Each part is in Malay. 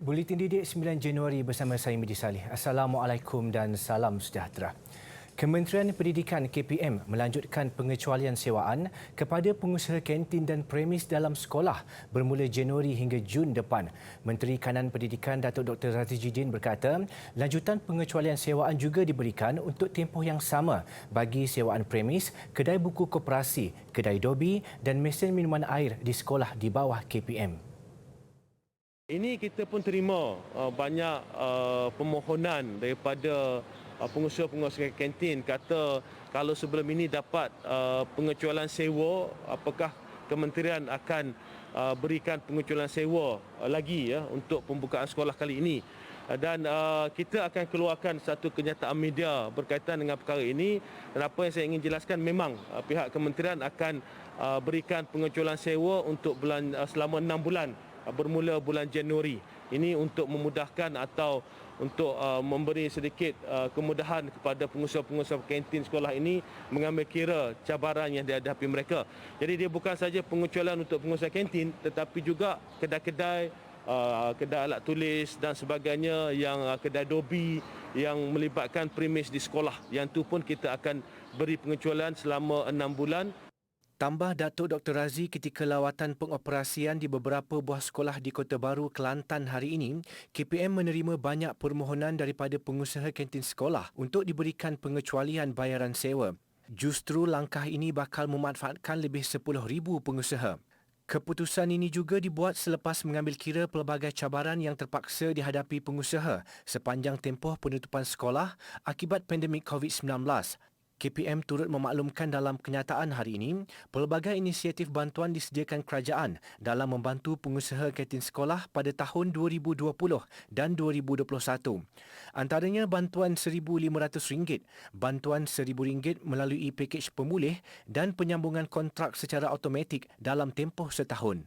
Buletin Didik 9 Januari bersama saya Midi Salih. Assalamualaikum dan salam sejahtera. Kementerian Pendidikan KPM melanjutkan pengecualian sewaan kepada pengusaha kantin dan premis dalam sekolah bermula Januari hingga Jun depan. Menteri Kanan Pendidikan Datuk Dr. Razzie Jidin berkata, lanjutan pengecualian sewaan juga diberikan untuk tempoh yang sama bagi sewaan premis, kedai buku koperasi, kedai dobi dan mesin minuman air di sekolah di bawah KPM. Ini kita pun terima banyak permohonan daripada pengusaha-pengusaha kantin kata kalau sebelum ini dapat pengecualian sewa, apakah kementerian akan berikan pengecualian sewa lagi ya untuk pembukaan sekolah kali ini. Dan kita akan keluarkan satu kenyataan media berkaitan dengan perkara ini. Dan apa yang saya ingin jelaskan, memang pihak kementerian akan berikan pengecualian sewa untuk selama 6 bulan bermula bulan Januari. Ini untuk memudahkan atau untuk memberi sedikit kemudahan kepada pengusaha-pengusaha kantin sekolah ini mengambil kira cabaran yang dihadapi mereka. Jadi dia bukan saja pengecualian untuk pengusaha kantin tetapi juga kedai-kedai, kedai alat tulis dan sebagainya, yang kedai dobi yang melibatkan premis di sekolah. Yang tu pun kita akan beri pengecualian selama 6 bulan. Tambah Datuk Dr. Razzie ketika lawatan pengoperasian di beberapa buah sekolah di Kota Baru, Kelantan hari ini, KPM menerima banyak permohonan daripada pengusaha kantin sekolah untuk diberikan pengecualian bayaran sewa. Justru langkah ini bakal memanfaatkan lebih 10,000 pengusaha. Keputusan ini juga dibuat selepas mengambil kira pelbagai cabaran yang terpaksa dihadapi pengusaha sepanjang tempoh penutupan sekolah akibat pandemik COVID-19. KPM turut memaklumkan dalam kenyataan hari ini, pelbagai inisiatif bantuan disediakan kerajaan dalam membantu pengusaha kantin sekolah pada tahun 2020 dan 2021. Antaranya bantuan RM1,500, bantuan RM1,000 melalui pakej pemulih dan penyambungan kontrak secara automatik dalam tempoh setahun.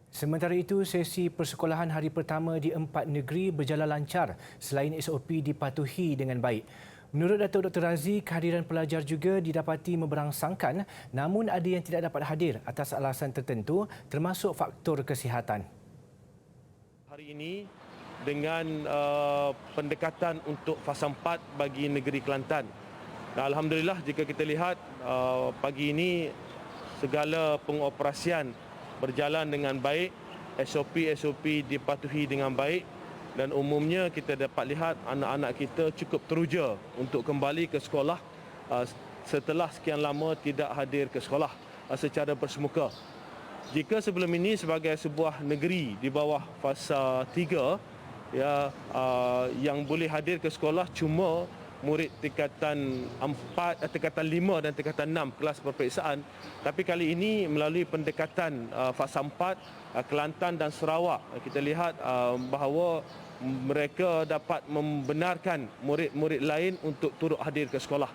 Sementara itu, sesi persekolahan hari pertama di 4 negeri berjalan lancar selain SOP dipatuhi dengan baik. Menurut Datuk Dr. Razzie, kehadiran pelajar juga didapati memberangsangkan, namun ada yang tidak dapat hadir atas alasan tertentu termasuk faktor kesihatan. Hari ini dengan pendekatan untuk fasa 4 bagi negeri Kelantan. Dan Alhamdulillah, jika kita lihat pagi ini segala pengoperasian berjalan dengan baik, SOP dipatuhi dengan baik, dan umumnya kita dapat lihat anak-anak kita cukup teruja untuk kembali ke sekolah setelah sekian lama tidak hadir ke sekolah secara bersemuka. Jika sebelum ini sebagai sebuah negeri di bawah fasa 3 ya, yang boleh hadir ke sekolah cuma murid tingkatan 5 dan tingkatan 6 kelas peperiksaan. Tapi kali ini melalui pendekatan fasa 4, Kelantan dan Sarawak, kita lihat bahawa mereka dapat membenarkan murid-murid lain untuk turut hadir ke sekolah.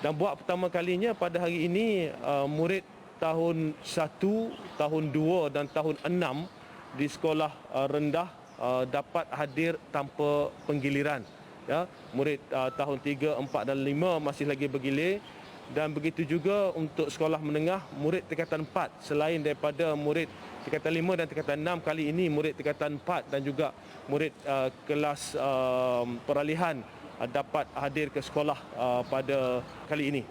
Dan buat pertama kalinya pada hari ini murid tahun 1, tahun 2 dan tahun 6 di sekolah rendah dapat hadir tanpa penggiliran. Ya, murid tahun 3, 4 dan 5 masih lagi bergilir, dan begitu juga untuk sekolah menengah murid tingkatan 4 selain daripada murid tingkatan 5 dan tingkatan 6, kali ini murid tingkatan 4 dan juga murid kelas peralihan dapat hadir ke sekolah pada kali ini.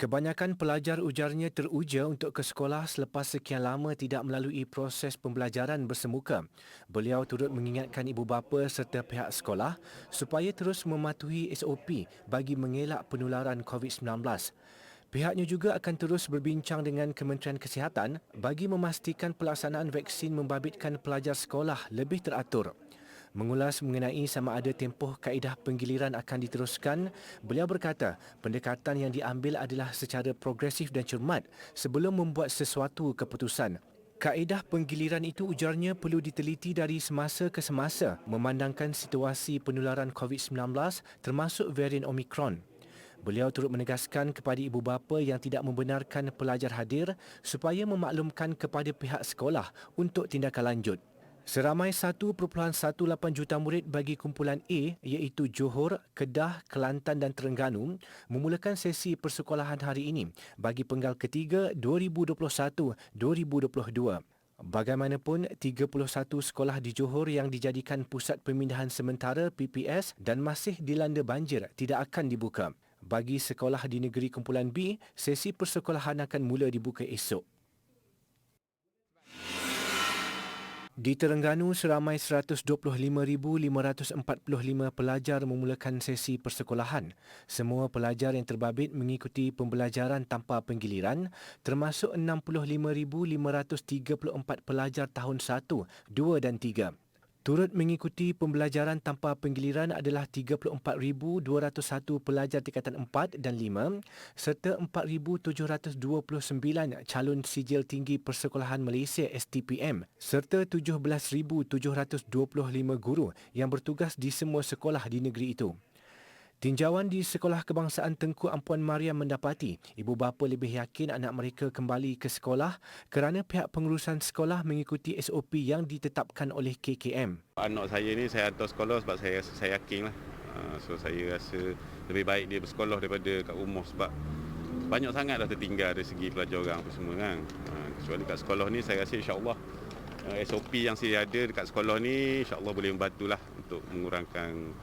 Kebanyakan pelajar ujarnya teruja untuk ke sekolah selepas sekian lama tidak melalui proses pembelajaran bersemuka. Beliau turut mengingatkan ibu bapa serta pihak sekolah supaya terus mematuhi SOP bagi mengelak penularan COVID-19. Pihaknya juga akan terus berbincang dengan Kementerian Kesihatan bagi memastikan pelaksanaan vaksin membabitkan pelajar sekolah lebih teratur. Mengulas mengenai sama ada tempoh kaedah penggiliran akan diteruskan, beliau berkata pendekatan yang diambil adalah secara progresif dan cermat sebelum membuat sesuatu keputusan. Kaedah penggiliran itu ujarnya perlu diteliti dari semasa ke semasa memandangkan situasi penularan COVID-19 termasuk varian Omicron. Beliau turut menegaskan kepada ibu bapa yang tidak membenarkan pelajar hadir supaya memaklumkan kepada pihak sekolah untuk tindakan lanjut. Seramai 1.18 juta murid bagi kumpulan A iaitu Johor, Kedah, Kelantan dan Terengganu memulakan sesi persekolahan hari ini bagi penggal ketiga 2021-2022. Bagaimanapun, 31 sekolah di Johor yang dijadikan pusat pemindahan sementara PPS dan masih dilanda banjir tidak akan dibuka. Bagi sekolah di negeri kumpulan B, sesi persekolahan akan mula dibuka esok. Di Terengganu, seramai 125,545 pelajar memulakan sesi persekolahan. Semua pelajar yang terbabit mengikuti pembelajaran tanpa penggiliran, termasuk 65,534 pelajar tahun 1, 2 dan 3. Turut mengikuti pembelajaran tanpa penggiliran adalah 34,201 pelajar tingkatan 4 dan 5 serta 4,729 calon sijil tinggi Persekolahan Malaysia STPM serta 17,725 guru yang bertugas di semua sekolah di negeri itu. Tinjauan di Sekolah Kebangsaan Tengku Ampuan Mariam mendapati ibu bapa lebih yakin anak mereka kembali ke sekolah kerana pihak pengurusan sekolah mengikuti SOP yang ditetapkan oleh KKM. Anak saya ni saya hantar sekolah sebab saya yakin lah. So saya rasa lebih baik dia bersekolah daripada kat rumah sebab banyak sangat dah tertinggal dari segi pelajaran apa semua kan. Kecuali kat sekolah ni saya rasa insya-Allah SOP yang saya ada dekat sekolah ni insya-Allah boleh membantulah untuk mengurangkan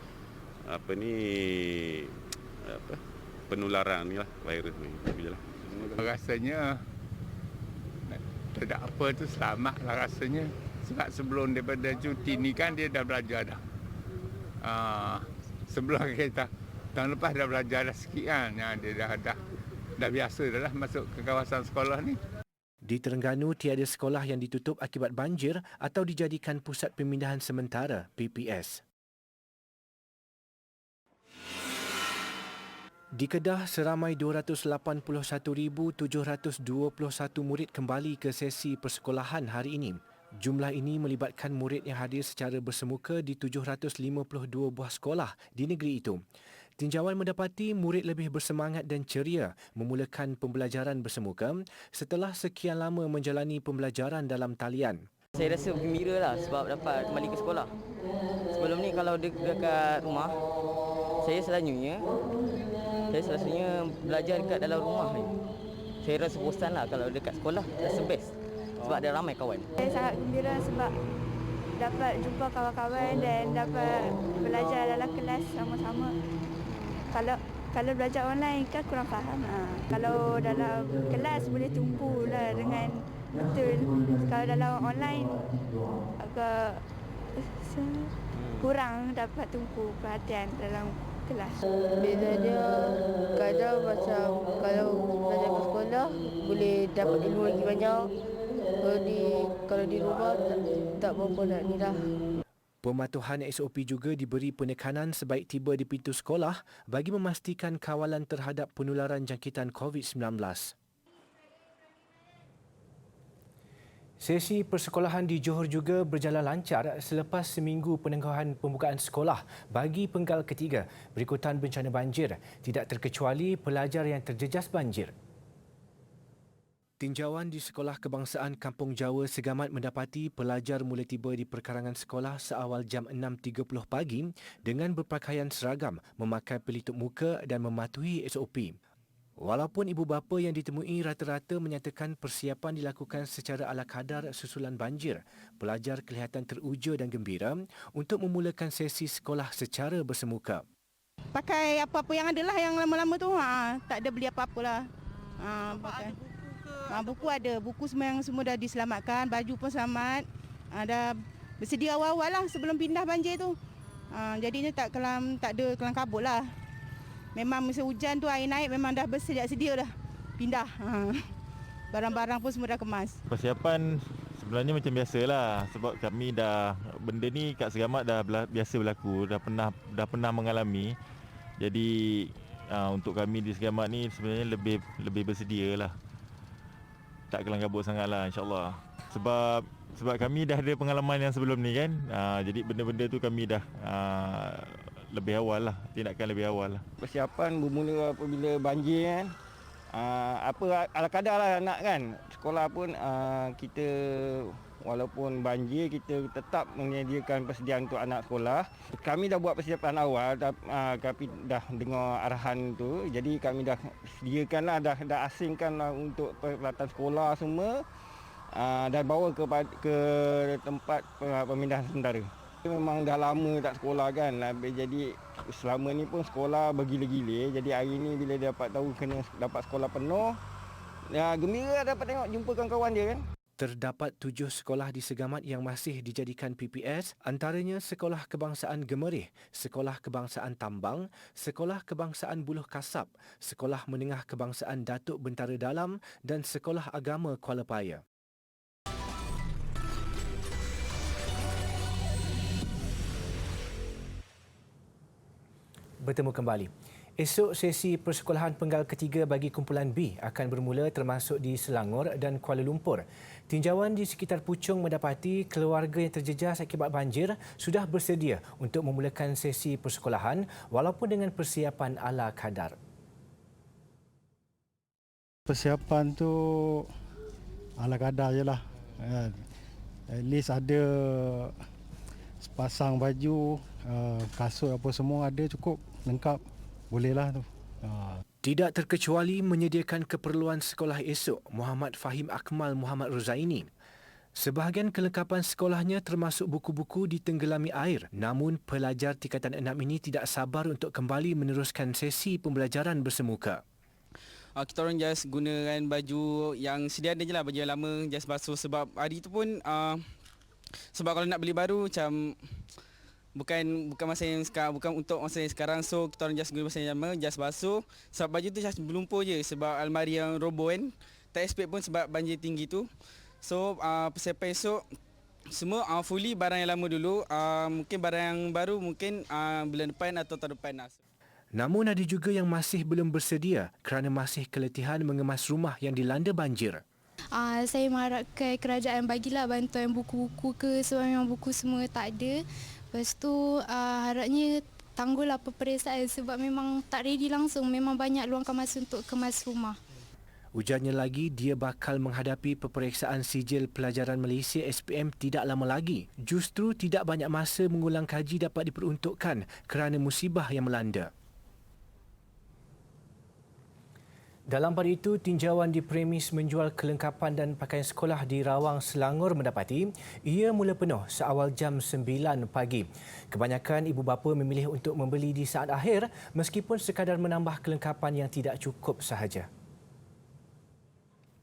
penularan ni lah, virus ni. Rasanya tidak apa tu selamat lah rasanya. Sebab sebelum daripada cuti ni kan dia dah belajar dah. Sebelum kita tahun lepas dah belajar dah sikit kan. Dia dah biasa dah lah masuk ke kawasan sekolah ni. Di Terengganu, tiada sekolah yang ditutup akibat banjir atau dijadikan pusat pemindahan sementara PPS. Di Kedah, seramai 281,721 murid kembali ke sesi persekolahan hari ini. Jumlah ini melibatkan murid yang hadir secara bersemuka di 752 buah sekolah di negeri itu. Tinjauan mendapati murid lebih bersemangat dan ceria memulakan pembelajaran bersemuka setelah sekian lama menjalani pembelajaran dalam talian. Saya rasa gembira lah sebab dapat kembali ke sekolah. Sebelum ni kalau dekat rumah, saya selalunya belajar dekat dalam rumah ni. Saya rasa bosan lah kalau dekat sekolah, rasa best. Sebab ada ramai kawan. Saya sangat gembira sebab dapat jumpa kawan-kawan dan dapat belajar dalam kelas sama-sama. Kalau belajar online kan kurang faham. Kalau dalam kelas boleh tumpulah dengan betul. Kalau dalam online agak kurang dapat tumpu perhatian dalam kelas. Bezanya kadang macam kalau belajar kat sekolah boleh dapat ilmu lagi banyak. Kalau di rumah tak berapa nak ni dah. Pematuhan SOP juga diberi penekanan sebaik tiba di pintu sekolah bagi memastikan kawalan terhadap penularan jangkitan COVID-19. Sesi persekolahan di Johor juga berjalan lancar selepas seminggu penangguhan pembukaan sekolah bagi penggal ketiga berikutan bencana banjir, tidak terkecuali pelajar yang terjejas banjir. Tinjauan di Sekolah Kebangsaan Kampung Jawa Segamat mendapati pelajar mula tiba di perkarangan sekolah seawal jam 6.30 pagi dengan berpakaian seragam, memakai pelitup muka dan mematuhi SOP. Walaupun ibu bapa yang ditemui rata-rata menyatakan persiapan dilakukan secara ala kadar susulan banjir, pelajar kelihatan teruja dan gembira untuk memulakan sesi sekolah secara bersemuka. Pakai apa-apa yang ada lah yang lama-lama tu, tak ada beli apa-apa lah. Pakai. Buku ada, buku semua dah diselamatkan, baju pun selamat. Dah bersedia awal-awal lah sebelum pindah banjir tu. Jadinya tak ada kelam kabut lah. Memang masa hujan tu air naik memang dah bersedia-sedia dah pindah. Barang-barang pun semua dah kemas. Persiapan sebenarnya macam biasalah sebab kami benda ni kat Segamat dah biasa berlaku, dah pernah mengalami. Jadi untuk kami di Segamat ni sebenarnya lebih bersedia lah. Tak kelam kabut sangatlah insya-Allah. Sebab kami dah ada pengalaman yang sebelum ni kan. Jadi benda-benda tu kami dah lebih awal lah, tindakan lebih awal lah. Persiapan bermula apabila banjir kan. Apa ala kadar lah nak kan. Sekolah pun kita walaupun banjir kita tetap menyediakan persediaan untuk anak sekolah. Kami dah buat persiapan awal tapi dah dengar arahan tu. Jadi kami dah sediakan lah, dah asingkan lah untuk peralatan sekolah semua. dan bawa ke tempat pemindahan sementara. Memang dah lama tak sekolah kan. Jadi selama ni pun sekolah bergila-gila. Jadi hari ni bila dia dapat tahu kena dapat sekolah penuh, gembira dapat jumpa kawan-kawan dia kan. Terdapat 7 sekolah di Segamat yang masih dijadikan PPS, antaranya Sekolah Kebangsaan Gemerih, Sekolah Kebangsaan Tambang, Sekolah Kebangsaan Buluh Kasab, Sekolah Menengah Kebangsaan Datuk Bentara Dalam dan Sekolah Agama Kuala Paya. Bertemu kembali. Esok sesi persekolahan penggal ketiga bagi kumpulan B akan bermula termasuk di Selangor dan Kuala Lumpur. Tinjauan di sekitar Puchong mendapati keluarga yang terjejas akibat banjir sudah bersedia untuk memulakan sesi persekolahan walaupun dengan persiapan ala kadar. Persiapan tu ala kadar je lah. At least ada sepasang baju, kasut apa semua ada cukup lengkap. Bolehlah tu. Tidak terkecuali menyediakan keperluan sekolah esok, Muhammad Fahim Akmal Muhammad Rozaini. Sebahagian kelengkapan sekolahnya termasuk buku-buku ditenggelami air. Namun pelajar tingkatan 6 ini tidak sabar untuk kembali meneruskan sesi pembelajaran bersemuka. Kita orang just gunakan baju yang sedia ada je lah, baju yang lama just basuh sebab hari tu pun sebab kalau nak beli baru macam bukan masa yang sekarang, bukan untuk masa yang sekarang, so kita orang just guna masa yang lama, just basuh sebab baju tu just berlumpur je sebab almari yang roboh kan, tak expect pun sebab banjir tinggi tu. So persiapan esok semua fully barang yang lama dulu, mungkin barang yang baru mungkin bulan depan atau tahun depan lah. Namun ada juga yang masih belum bersedia kerana masih keletihan mengemas rumah yang dilanda banjir. Saya mengharapkan kerajaan bagilah bantuan buku-buku ke sebab memang buku semua tak ada. Lepas tu harapnya tangguhlah peperiksaan sebab memang tak ready langsung. Memang banyak luangkan masa untuk kemas rumah. Ujarnya lagi, dia bakal menghadapi peperiksaan sijil pelajaran Malaysia SPM tidak lama lagi. Justru tidak banyak masa mengulang kaji dapat diperuntukkan kerana musibah yang melanda. Dalam pada itu, tinjauan di premis menjual kelengkapan dan pakaian sekolah di Rawang, Selangor mendapati ia mula penuh seawal jam 9 pagi. Kebanyakan ibu bapa memilih untuk membeli di saat akhir meskipun sekadar menambah kelengkapan yang tidak cukup sahaja.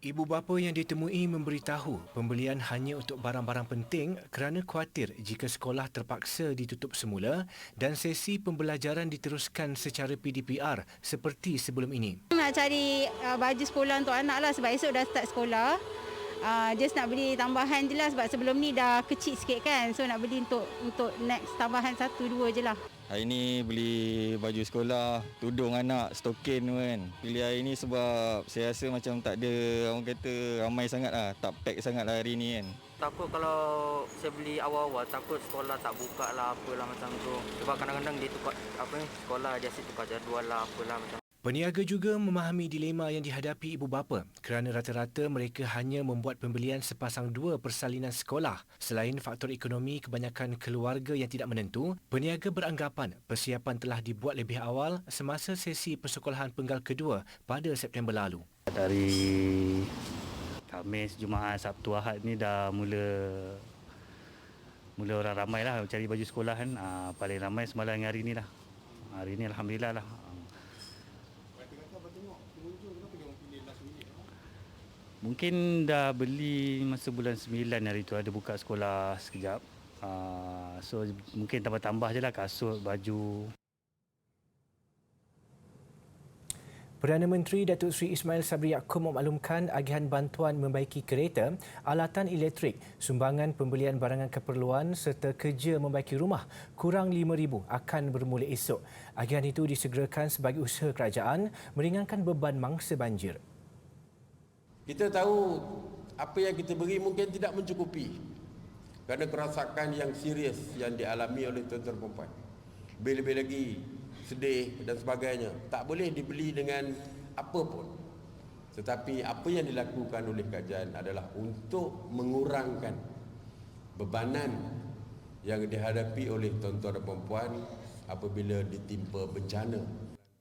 Ibu bapa yang ditemui memberitahu pembelian hanya untuk barang-barang penting kerana khawatir jika sekolah terpaksa ditutup semula dan sesi pembelajaran diteruskan secara PDPR seperti sebelum ini. Nak cari baju sekolah untuk anak lah sebab esok dah start sekolah. Just nak beli tambahan je lah sebab sebelum ni dah kecil sikit kan. So nak beli untuk next tambahan 1-2 je lah. Hari ni beli baju sekolah, tudung anak, stokin kan. Pilih hari ni sebab saya rasa macam tak ada, orang kata ramai sangat lah, tak pack sangat lah hari ni kan. Takut kalau saya beli awal-awal, takut sekolah tak buka lah apalah macam tu. Sebab kadang-kadang dia tukar sekolah dia tukar jadual lah apalah macam. Peniaga juga memahami dilema yang dihadapi ibu bapa kerana rata-rata mereka hanya membuat pembelian sepasang 2 persalinan sekolah. Selain faktor ekonomi kebanyakan keluarga yang tidak menentu, peniaga beranggapan persiapan telah dibuat lebih awal semasa sesi persekolahan penggal kedua pada September lalu. Dari Khamis, Jumaat, Sabtu, Ahad ni dah mula orang ramai lah cari baju sekolah kan. Paling ramai semalam hari ni lah. Hari ni Alhamdulillah lah. Mungkin dah beli masa bulan 9 hari tu ada buka sekolah sekejap. So mungkin tambah-tambah je lah kasut, baju. Perdana Menteri Datuk Seri Ismail Sabri Yaakob memaklumkan agihan bantuan membaiki kereta, alatan elektrik, sumbangan pembelian barangan keperluan serta kerja membaiki rumah kurang 5,000 akan bermula esok. Agihan itu disegerakan sebagai usaha kerajaan meringankan beban mangsa banjir. Kita tahu apa yang kita beri mungkin tidak mencukupi kerana kerosakan yang serius yang dialami oleh tuan-tuan perempuan. Lebih-lebih lagi sedih dan sebagainya. Tak boleh dibeli dengan apa pun. Tetapi apa yang dilakukan oleh kerajaan adalah untuk mengurangkan bebanan yang dihadapi oleh tuan-tuan dan perempuan apabila ditimpa bencana.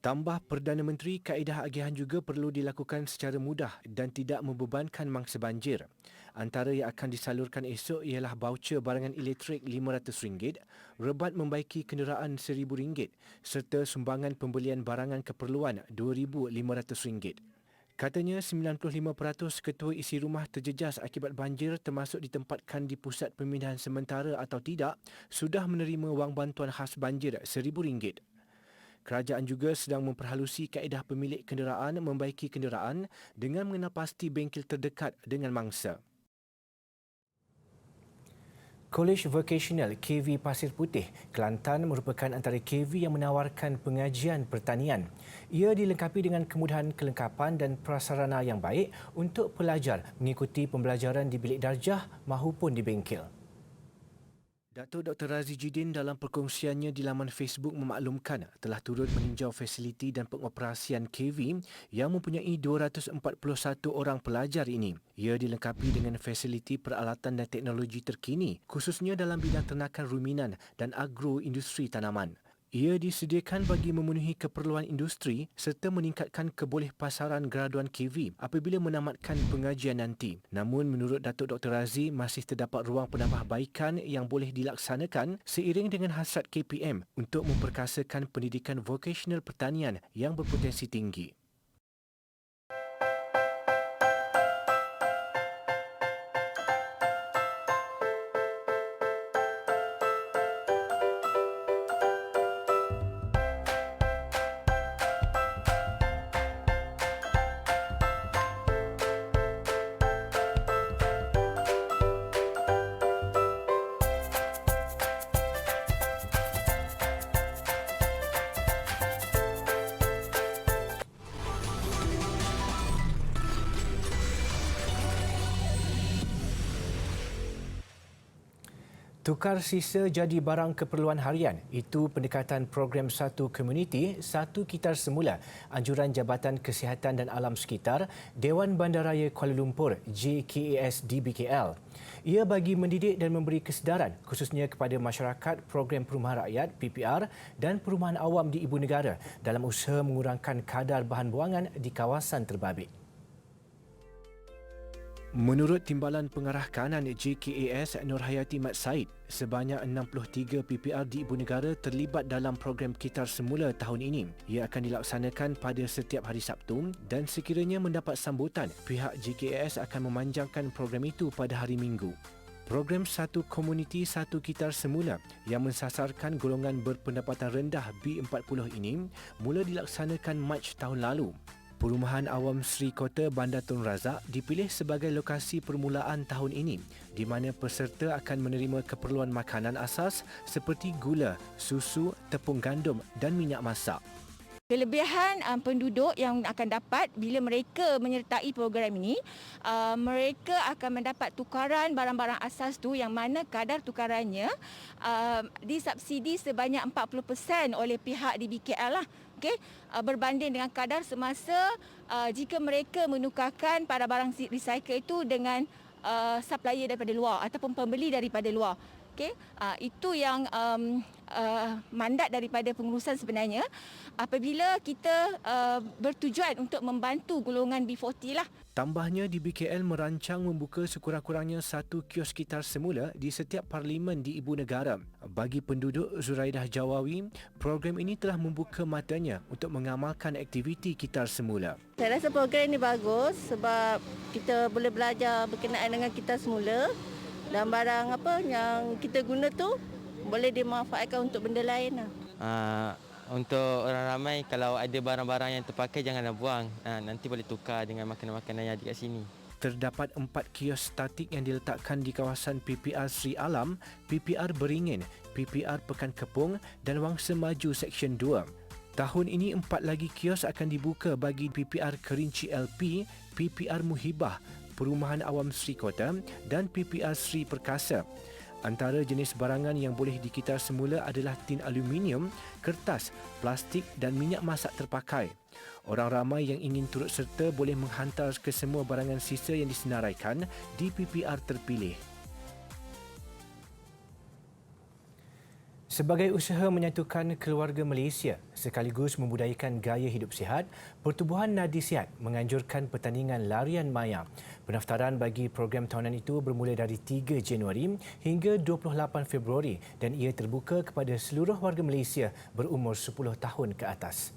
Tambah Perdana Menteri, kaedah agihan juga perlu dilakukan secara mudah dan tidak membebankan mangsa banjir. Antara yang akan disalurkan esok ialah baucer barangan elektrik RM500, rebat membaiki kenderaan RM1,000 serta sumbangan pembelian barangan keperluan RM2,500. Katanya 95% ketua isi rumah terjejas akibat banjir termasuk ditempatkan di pusat pemindahan sementara atau tidak sudah menerima wang bantuan khas banjir RM1,000. Kerajaan juga sedang memperhalusi kaedah pemilik kenderaan membaiki kenderaan dengan mengenal pasti bengkel terdekat dengan mangsa. Kolej Vocasional KV Pasir Putih, Kelantan merupakan antara KV yang menawarkan pengajian pertanian. Ia dilengkapi dengan kemudahan kelengkapan dan prasarana yang baik untuk pelajar mengikuti pembelajaran di bilik darjah mahupun di bengkel. Datuk Dr. Razi Jidin dalam perkongsiannya di laman Facebook memaklumkan telah turut meninjau fasiliti dan pengoperasian KV yang mempunyai 241 orang pelajar ini. Ia dilengkapi dengan fasiliti peralatan dan teknologi terkini khususnya dalam bidang ternakan ruminan dan agroindustri tanaman. Ia disediakan bagi memenuhi keperluan industri serta meningkatkan kebolehpasaran graduan KV apabila menamatkan pengajian nanti. Namun menurut Datuk Dr. Razi masih terdapat ruang penambahbaikan yang boleh dilaksanakan seiring dengan hasrat KPM untuk memperkasakan pendidikan vokasional pertanian yang berpotensi tinggi. Tukar sisa jadi barang keperluan harian. Itu pendekatan program Satu Komuniti, Satu Kitar Semula, anjuran Jabatan Kesihatan dan Alam Sekitar, Dewan Bandaraya Kuala Lumpur, JKAS DBKL. Ia bagi mendidik dan memberi kesedaran khususnya kepada masyarakat program perumahan rakyat PPR dan perumahan awam di Ibu Negara dalam usaha mengurangkan kadar bahan buangan di kawasan terbabit. Menurut Timbalan Pengarah Kanan JKAS Nurhayati Mat Said, sebanyak 63 PPR di Ibu Negara terlibat dalam program Kitar Semula tahun ini. Ia akan dilaksanakan pada setiap hari Sabtu dan sekiranya mendapat sambutan, pihak JKAS akan memanjangkan program itu pada hari Minggu. Program Satu Komuniti Satu Kitar Semula yang mensasarkan golongan berpendapatan rendah B40 ini mula dilaksanakan Mac tahun lalu. Perumahan Awam Sri Kota Bandar Tun Razak dipilih sebagai lokasi permulaan tahun ini di mana peserta akan menerima keperluan makanan asas seperti gula, susu, tepung gandum dan minyak masak. Kelebihan penduduk yang akan dapat bila mereka menyertai program ini, mereka akan mendapat tukaran barang-barang asas tu yang mana kadar tukarannya disubsidi sebanyak 40% oleh pihak DBKL lah. Okay? Berbanding dengan kadar semasa jika mereka menukarkan pada barang recycle itu dengan supplier daripada luar ataupun pembeli daripada luar. Okay? Itu yang mandat daripada pengurusan sebenarnya apabila kita bertujuan untuk membantu golongan B40 lah. Tambahnya, DBKL merancang membuka sekurang-kurangnya satu kios kitar semula di setiap parlimen di Ibu Negara. Bagi penduduk Zuraidah Jawawi, program ini telah membuka matanya untuk mengamalkan aktiviti kitar semula. Saya rasa program ini bagus sebab kita boleh belajar berkenaan dengan kitar semula dan barang apa yang kita guna tu boleh dimanfaatkan untuk benda lain lah. Untuk orang ramai, kalau ada barang-barang yang terpakai janganlah buang. Nanti boleh tukar dengan makanan-makanan yang ada kat sini. Terdapat 4 kios statik yang diletakkan di kawasan PPR Sri Alam, PPR Beringin, PPR Pekan Kepung dan Wangsa Maju Seksyen 2. Tahun ini 4 lagi kios akan dibuka bagi PPR Kerinci LP, PPR Muhibah, Perumahan Awam Sri Kota dan PPR Sri Perkasa. Antara jenis barangan yang boleh dikitar semula adalah tin aluminium, kertas, plastik dan minyak masak terpakai. Orang ramai yang ingin turut serta boleh menghantar ke semua barangan sisa yang disenaraikan di PPR terpilih. Sebagai usaha menyatukan keluarga Malaysia sekaligus membudayakan gaya hidup sihat, Pertubuhan Nadi Sihat menganjurkan pertandingan larian maya. Pendaftaran bagi program tahunan itu bermula dari 3 Januari hingga 28 Februari dan ia terbuka kepada seluruh warga Malaysia berumur 10 tahun ke atas.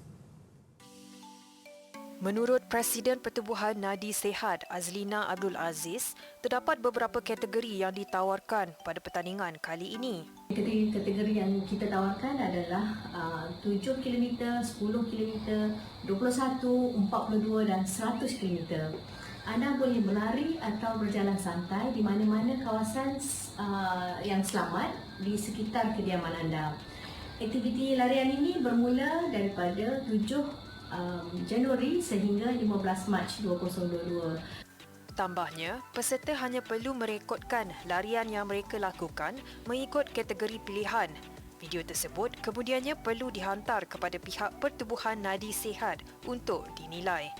Menurut Presiden Pertubuhan Nadi Sihat Azlina Abdul Aziz, terdapat beberapa kategori yang ditawarkan pada pertandingan kali ini. Kategori yang kita tawarkan adalah 7 km, 10 km, 21, 42 dan 100 km. Anda boleh berlari atau berjalan santai di mana-mana kawasan yang selamat di sekitar kediaman anda. Aktiviti larian ini bermula daripada 7 Januari sehingga 15 Mac 2022. Tambahnya, peserta hanya perlu merekodkan larian yang mereka lakukan mengikut kategori pilihan. Video tersebut kemudiannya perlu dihantar kepada pihak Pertubuhan Nadi Sihat untuk dinilai.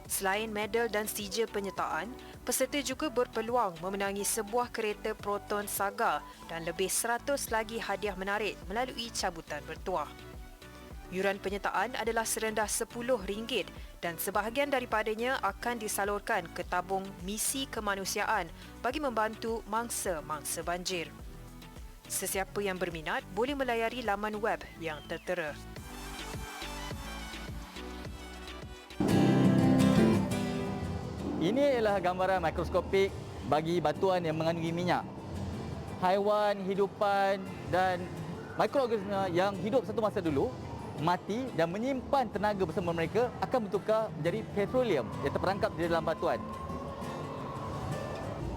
Selain medal dan sijil penyertaan, peserta juga berpeluang memenangi sebuah kereta Proton Saga dan lebih 100 lagi hadiah menarik melalui cabutan bertuah. Yuran penyertaan adalah serendah RM10 dan sebahagian daripadanya akan disalurkan ke tabung misi kemanusiaan bagi membantu mangsa-mangsa banjir. Sesiapa yang berminat boleh melayari laman web yang tertera. Ini adalah gambaran mikroskopik bagi batuan yang mengandungi minyak. Haiwan, hidupan dan mikroorganisma yang hidup satu masa dulu mati dan menyimpan tenaga bersama mereka akan bertukar menjadi petroleum yang terperangkap di dalam batuan.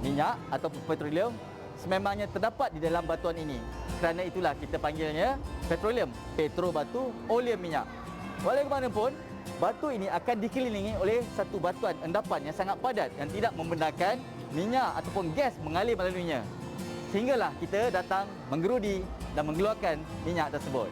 Minyak atau petroleum sememangnya terdapat di dalam batuan ini. Kerana itulah kita panggilnya petroleum, petro batu, oleum minyak. Walau bagaimanapun, batu ini akan dikelilingi oleh satu batuan endapan yang sangat padat yang tidak membenarkan minyak ataupun gas mengalir melaluinya. Sehinggalah kita datang menggerudi dan mengeluarkan minyak tersebut.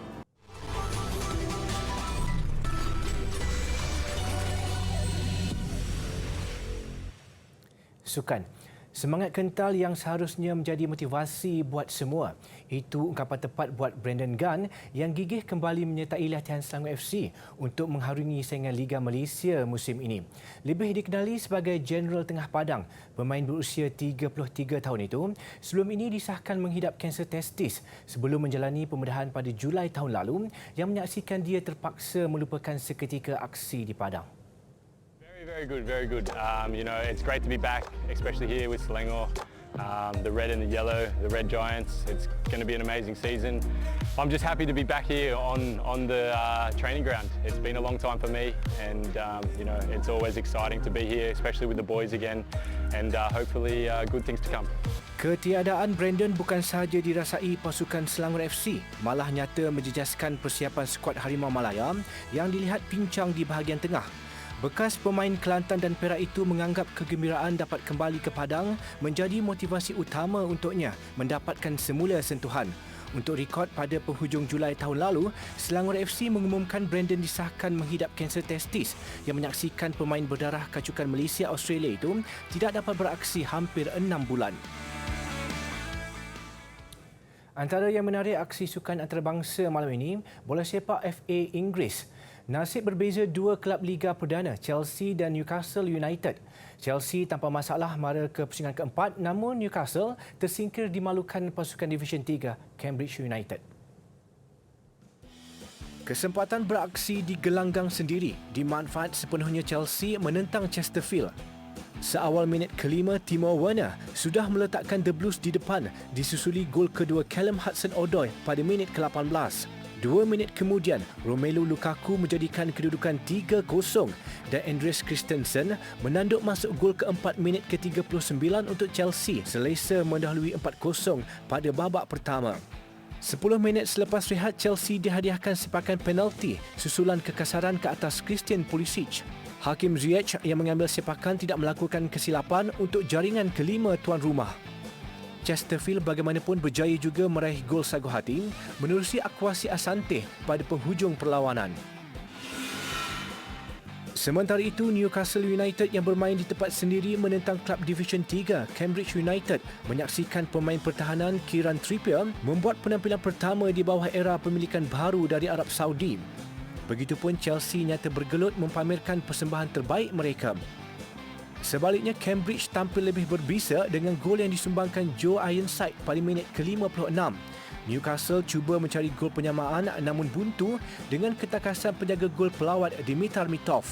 Sukan. Semangat kental yang seharusnya menjadi motivasi buat semua. Itu ungkapan tepat buat Brandon Gunn yang gigih kembali menyertai latihan Selangor FC untuk mengharungi saingan Liga Malaysia musim ini. Lebih dikenali sebagai Jeneral Tengah Padang, pemain berusia 33 tahun itu sebelum ini disahkan menghidap kanser testis sebelum menjalani pembedahan pada Julai tahun lalu yang menyaksikan dia terpaksa melupakan seketika aksi di Padang. Very good, very good. It's great to be back, especially here with Selangor. The red and the yellow, the Red Giants. It's going to be an amazing season. I'm just happy to be back here on the training ground. It's been a long time for me, and it's always exciting to be here, especially with the boys again, and hopefully good things to come. Ketiadaan Brandon bukan sahaja dirasai pasukan Selangor FC, malah nyata menjejaskan persiapan skuad Harimau Malaya yang dilihat pincang di bahagian tengah. Bekas pemain Kelantan dan Perak itu menganggap kegembiraan dapat kembali ke Padang menjadi motivasi utama untuknya mendapatkan semula sentuhan. Untuk rekod pada penghujung Julai tahun lalu, Selangor FC mengumumkan Brandon disahkan menghidap kanser testis yang menyaksikan pemain berdarah kacukan Malaysia Australia itu tidak dapat beraksi hampir 6 bulan. Antara yang menarik aksi sukan antarabangsa malam ini, bola sepak FA Inggeris. Nasib berbeza dua kelab Liga Perdana, Chelsea dan Newcastle United. Chelsea tanpa masalah mara ke pusingan keempat, namun Newcastle tersingkir dimalukan pasukan Division 3, Cambridge United. Kesempatan beraksi di gelanggang sendiri dimanfaat sepenuhnya Chelsea menentang Chesterfield. Seawal minit kelima, Timo Werner sudah meletakkan The Blues di depan disusuli gol kedua Callum Hudson-Odoi pada minit ke-18. 2 minit kemudian, Romelu Lukaku menjadikan kedudukan 3-0 dan Andreas Christensen menanduk masuk gol keempat minit ke-39 untuk Chelsea selesa mendahului 4-0 pada babak pertama. 10 minit selepas rehat, Chelsea dihadiahkan sepakan penalti susulan kekasaran ke atas Christian Pulisic. Hakim Ziyech yang mengambil sepakan tidak melakukan kesilapan untuk jaringan kelima tuan rumah. Chesterfield bagaimanapun berjaya juga meraih gol sagu hati menerusi Akwasi Asante pada penghujung perlawanan. Sementara itu, Newcastle United yang bermain di tempat sendiri menentang klub Division 3 Cambridge United menyaksikan pemain pertahanan Kieran Trippier membuat penampilan pertama di bawah era pemilikan baru dari Arab Saudi. Begitupun Chelsea nyata bergelut mempamerkan persembahan terbaik mereka. Sebaliknya, Cambridge tampil lebih berbisa dengan gol yang disumbangkan Joe Ironside pada minit ke-56. Newcastle cuba mencari gol penyamaan namun buntu dengan ketakasan penjaga gol pelawat Dimitar Mitov.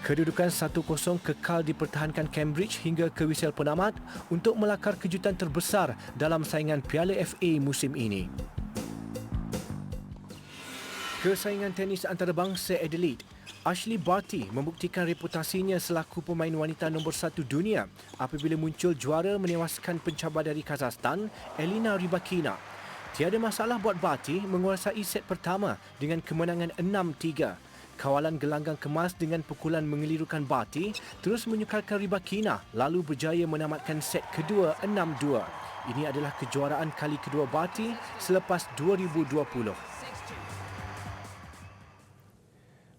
Kedudukan 1-0 kekal dipertahankan Cambridge hingga ke whistle penamat untuk melakar kejutan terbesar dalam saingan Piala FA musim ini. Kesaingan tenis antarabangsa Adelaide, Ashley Barty membuktikan reputasinya selaku pemain wanita nombor 1 dunia apabila muncul juara menewaskan pencabar dari Kazakhstan, Elina Rybakina. Tiada masalah buat Barty menguasai set pertama dengan kemenangan 6-3. Kawalan gelanggang kemas dengan pukulan mengelirukan Barty terus menyukarkan Rybakina lalu berjaya menamatkan set kedua 6-2. Ini adalah kejuaraan kali kedua Barty selepas 2020.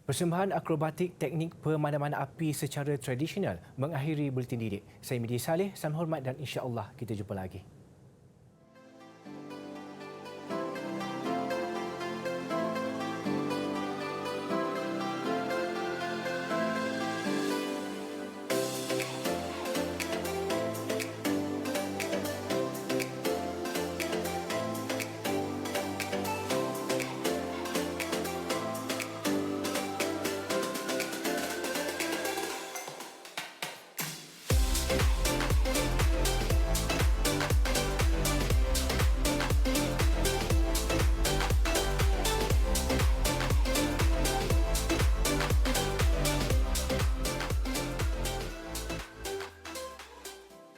Persembahan akrobatik teknik pemadaman api secara tradisional mengakhiri buletin didik. Saya Midi Saleh, salam hormat dan insya-Allah kita jumpa lagi.